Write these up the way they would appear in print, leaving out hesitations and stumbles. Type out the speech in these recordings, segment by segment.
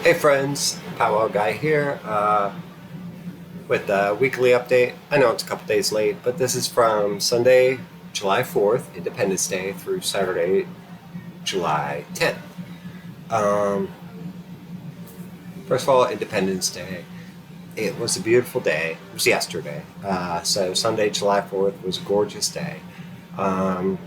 Hey friends, Powwow Guy here with a weekly update. I know it's a couple days late, but this is from Sunday, July 4th, Independence Day, through Saturday, July 10th. Um, First of all, Independence Day. It was a beautiful day. It was yesterday. So Sunday, July 4th was a gorgeous day. Um,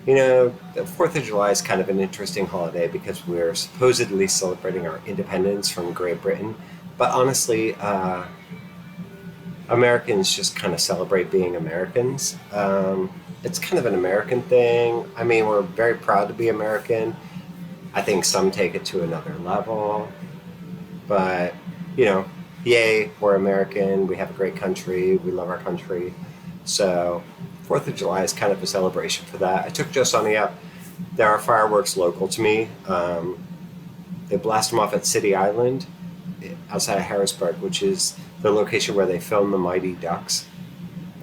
the 4th of July is kind of an interesting holiday because we're supposedly celebrating our independence from Great Britain. But honestly, Americans just kind of celebrate being Americans. It's kind of an American thing. I mean, we're very proud to be American. I think some take it to another level. But, you know, yay, we're American. We have a great country. We love our country. So, 4th of July is kind of a celebration for that. I took Joe Sonny up. There are fireworks local to me. They blast them off at City Island outside of Harrisburg, which is the location where they filmed The Mighty Ducks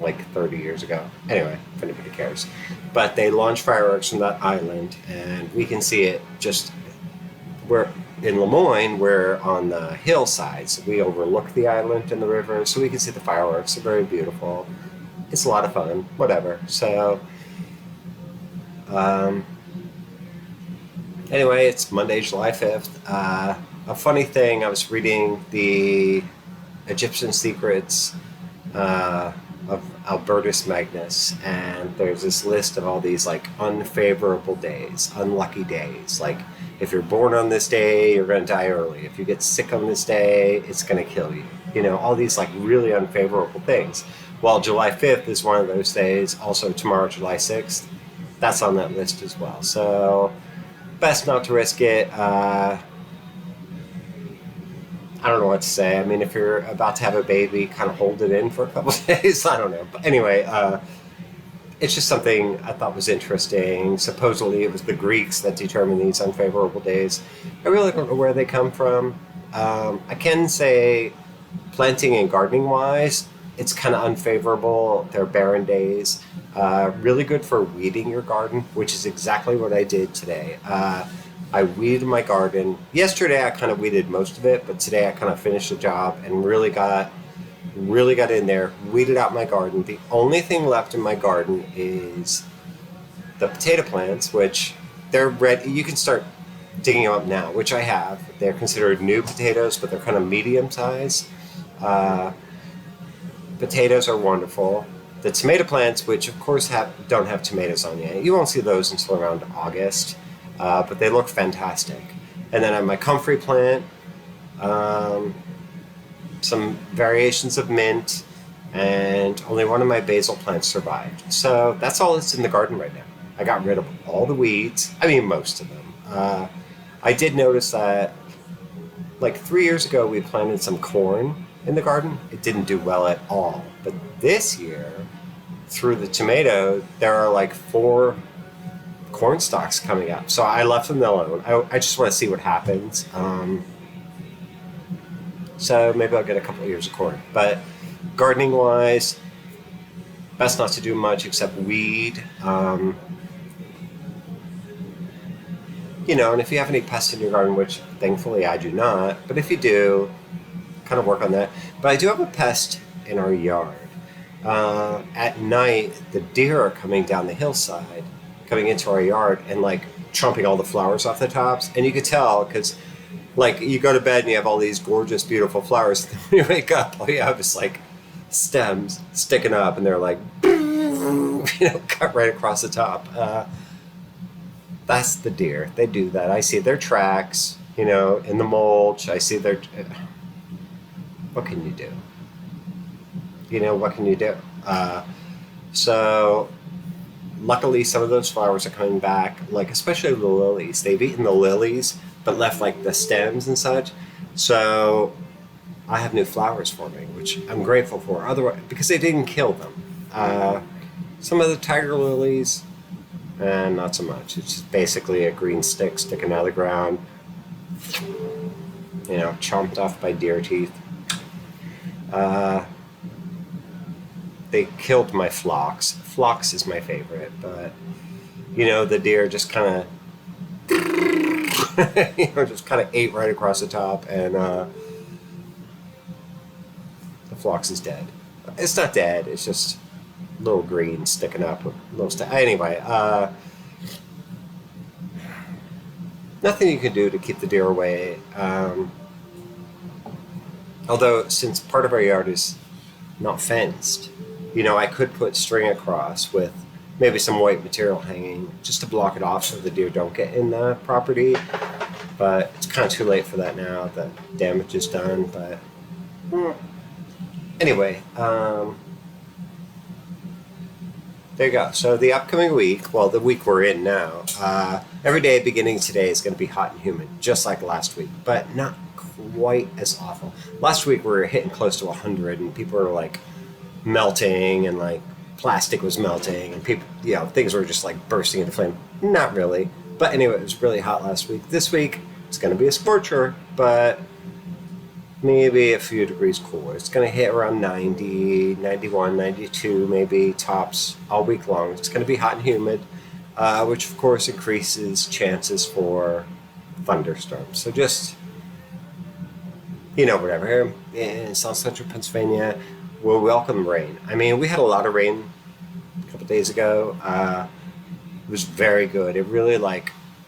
like 30 years ago. Anyway, if anybody cares. But they launch fireworks from that island, and we can see it just. We're in Lemoyne, we're on the hillside, so we overlook the island and the river, so we can see the fireworks. They're very beautiful. It's a lot of fun, whatever. So, um, anyway, it's Monday, July 5th. A funny thing, I was reading the Egyptian Secrets of Albertus Magnus, and there's this list of all these like unfavorable days, unlucky days. Like if you're born on this day, you're going to die early. If you get sick on this day, it's going to kill you. You know, all these like really unfavorable things. Well, July 5th is one of those days. Also, tomorrow, July 6th, that's on that list as well. So, best not to risk it. I don't know what to say. I mean, if you're about to have a baby, kind of hold it in for a couple of days. I don't know. But anyway, it's just something I thought was interesting. Supposedly, it was the Greeks that determined these unfavorable days. I really don't know where they come from. I can say, planting and gardening wise, it's kind of unfavorable. They're barren days. Really good for weeding your garden, which is exactly what I did today. I weeded my garden. Yesterday I kind of weeded most of it, but today I kind of finished the job and really got in there, weeded out my garden. The only thing left in my garden is the potato plants, which they're ready. You can start digging them up now, which I have. They're considered new potatoes, but they're kind of medium size. Uh, Potatoes are wonderful. The tomato plants, which of course don't have tomatoes on yet, you won't see those until around August. But they look fantastic. And then I have my comfrey plant, um, some variations of mint, and only one of my basil plants survived. So that's all that's in the garden right now. I got rid of all the weeds. I mean, most of them. I did notice that, like 3 years ago, we planted some corn in the garden. It didn't do well at all. But this year, through the tomato, there are like four corn stalks coming up. So I left them alone. I just want to see what happens. So maybe I'll get a couple of ears of corn. But gardening wise, best not to do much except weed. And if you have any pests in your garden, which thankfully I do not, but if you do, kind of work on that. But I do have a pest in our yard. At night, the deer are coming down the hillside, coming into our yard and like chomping all the flowers off the tops. And you could tell because like you go to bed and you have all these gorgeous, beautiful flowers. And when you wake up, all you have is like stems sticking up and they're like, cut right across the top. That's the deer. They do that. I see their tracks, in the mulch. I see their. What can you do? What can you do? So luckily, some of those flowers are coming back, like especially the lilies. They've eaten the lilies, but left like the stems and such. So I have new flowers forming, which I'm grateful for. Otherwise, because they didn't kill them. Some of the tiger lilies, and not so much. It's just basically a green stick sticking out of the ground, chomped off by deer teeth. They killed my phlox. Phlox is my favorite, but the deer just kind of just kind of ate right across the top, and the phlox is dead. It's not dead. It's just a little green sticking up with little stuff. Anyway, nothing you can do to keep the deer away. Although, since part of our yard is not fenced, I could put string across with maybe some white material hanging just to block it off so the deer don't get in the property. But it's kind of too late for that now. The damage is done. But anyway, there you go. So the upcoming week, well, the week we're in now, every day beginning today is going to be hot and humid, just like last week, but not quite as awful. Last week we were hitting close to 100, and people were like melting, and like plastic was melting, and people, things were just like bursting into flame. Not really, but anyway, it was really hot last week. This week it's going to be a scorcher, but maybe a few degrees cooler. It's going to hit around 90, 91, 92 maybe tops all week long. It's going to be hot and humid, which of course increases chances for thunderstorms. So just, whatever. Here in South Central Pennsylvania, we'll welcome rain. I mean, we had a lot of rain a couple days ago. It was very good. It really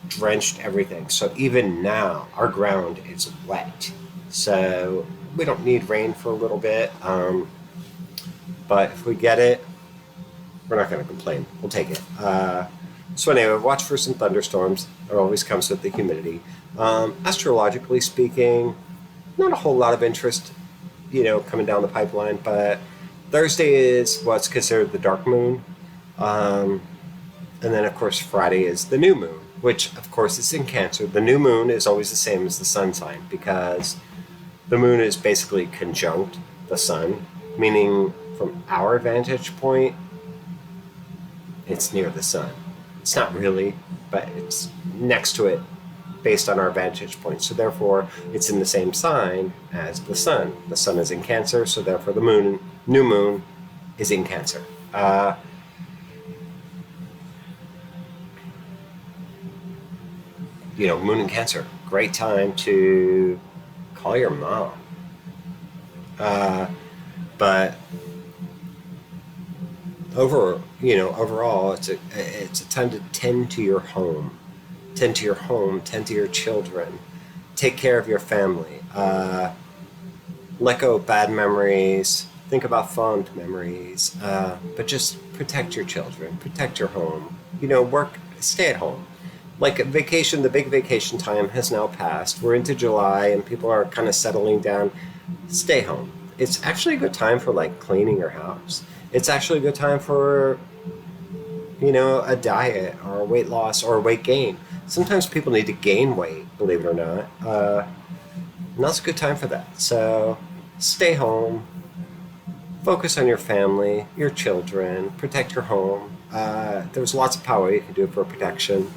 drenched everything. So even now, our ground is wet. So we don't need rain for a little bit, but if we get it, we're not going to complain. We'll take it. So anyway, watch for some thunderstorms. It always comes with the humidity. Astrologically speaking, not a whole lot of interest, coming down the pipeline, but Thursday is what's considered the dark moon. And then, of course, Friday is the new moon, which, of course, is in Cancer. The new moon is always the same as the sun sign because the moon is basically conjunct the sun, meaning from our vantage point, it's near the sun. It's not really, but it's next to it based on our vantage point. So therefore, it's in the same sign as the sun. The sun is in Cancer, so therefore the new moon, is in Cancer. Moon in Cancer, great time to call your mom. But overall, it's a time to tend to your home, tend to your children, take care of your family, let go of bad memories, think about fond memories, but just protect your children, protect your home, stay at home. Like vacation, the big vacation time has now passed. We're into July and people are kind of settling down. Stay home. It's actually a good time for cleaning your house. It's actually a good time for, a diet or a weight loss or a weight gain. Sometimes people need to gain weight, believe it or not. Now's a good time for that. So stay home, focus on your family, your children, protect your home. There's lots of power you can do for protection.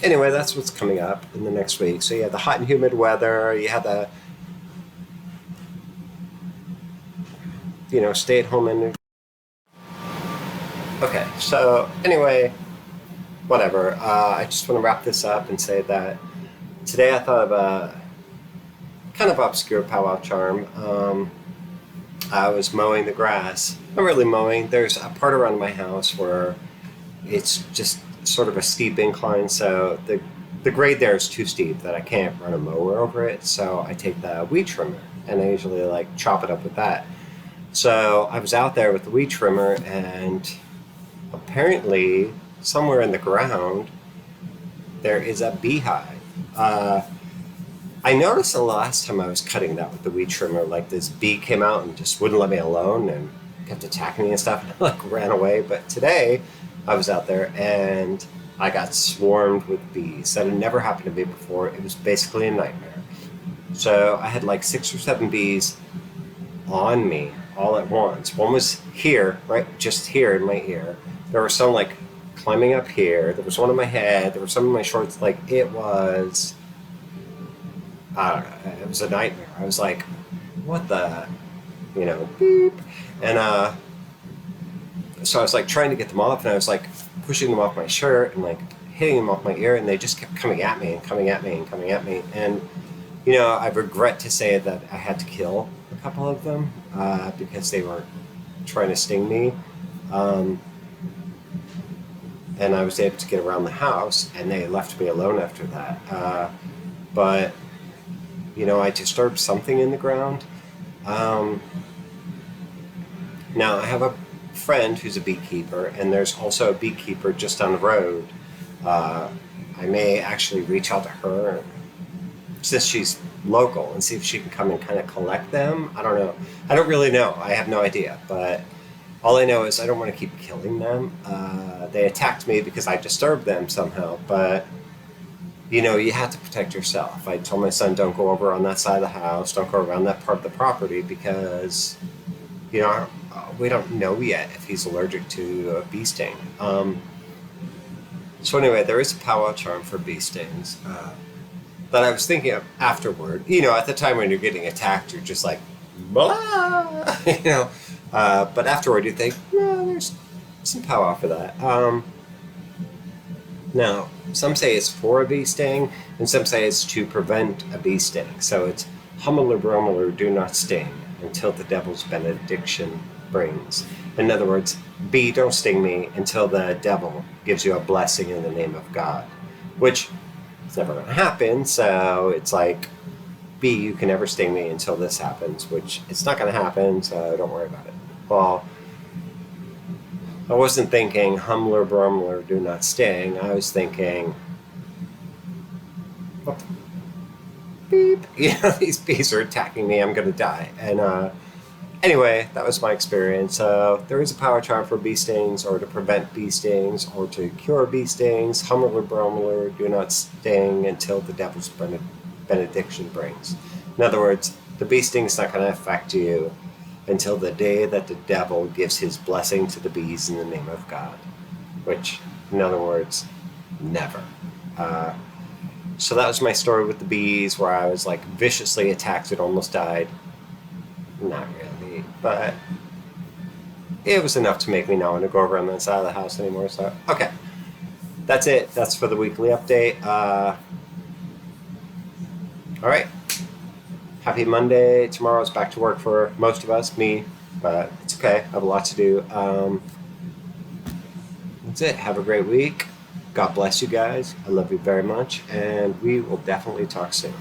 Anyway, that's what's coming up in the next week. So you have the hot and humid weather, you have the stay at home energy. Okay, so anyway, whatever. I just want to wrap this up and say that today I thought of a kind of obscure powwow charm. I was mowing the grass. Not really mowing. There's a part around my house where it's just sort of a steep incline, so the grade there is too steep that I can't run a mower over it. So I take the weed trimmer and I usually chop it up with that. So I was out there with the weed trimmer, and apparently somewhere in the ground there is a beehive. I noticed the last time I was cutting that with the weed trimmer, this bee came out and just wouldn't let me alone and kept attacking me and stuff, and I ran away. But today I was out there and I got swarmed with bees. That had never happened to me before. It was basically a nightmare. So I had 6 or 7 bees on me all at once. One was here, right, just here in my ear. There were some climbing up here. There was one on my head. There were some in my shorts. It was, I don't know. It was a nightmare. I was like, what the, beep. And so I was trying to get them off, and I was pushing them off my shirt and hitting them off my ear, and they just kept coming at me and coming at me and coming at me. And I regret to say that I had to kill a couple of them because they were trying to sting me. Um, and I was able to get around the house, and they left me alone after that. But I disturbed something in the ground. Um, Now, I have a friend who's a beekeeper, and there's also a beekeeper just down the road. Uh, I may actually reach out to her since she's local and see if she can come and kind of collect them. I don't know. I don't really know. I have no idea. But all I know is I don't want to keep killing them. They attacked me because I disturbed them somehow. But, you have to protect yourself. I told my son, don't go over on that side of the house, don't go around that part of the property because, we don't know yet if he's allergic to a bee sting. So anyway, there is a powwow charm for bee stings that I was thinking of afterward. At the time when you're getting attacked, you're just like, blah, but afterward you think, yeah, there's some powwow for that. Now, some say it's for a bee sting, and some say it's to prevent a bee sting. So it's Hummler Brummeler, do not sting until the devil's benediction brings. In other words, bee, don't sting me until the devil gives you a blessing in the name of God, which is never going to happen. So it's like, bee, you can never sting me until this happens, which it's not going to happen, so don't worry about it. Well, I wasn't thinking Hummler Brummeler, do not sting. I was thinking, what the beep? These bees are attacking me. I'm going to die. And anyway, that was my experience. There is a power charm for bee stings, or to prevent bee stings, or to cure bee stings. Hummler Brummeler, do not sting until the devil's benediction brings. In other words, the bee sting is not going to affect you until the day that the devil gives his blessing to the bees in the name of God. Which, in other words, never. So that was my story with the bees, where I was like viciously attacked and almost died. Not really, but it was enough to make me not want to go over on that side of the house anymore. So, okay. That's it. That's for the weekly update. All right. Happy Monday. Tomorrow's back to work for most of us, me, but it's okay. I have a lot to do. That's it. Have a great week. God bless you guys. I love you very much, and we will definitely talk soon.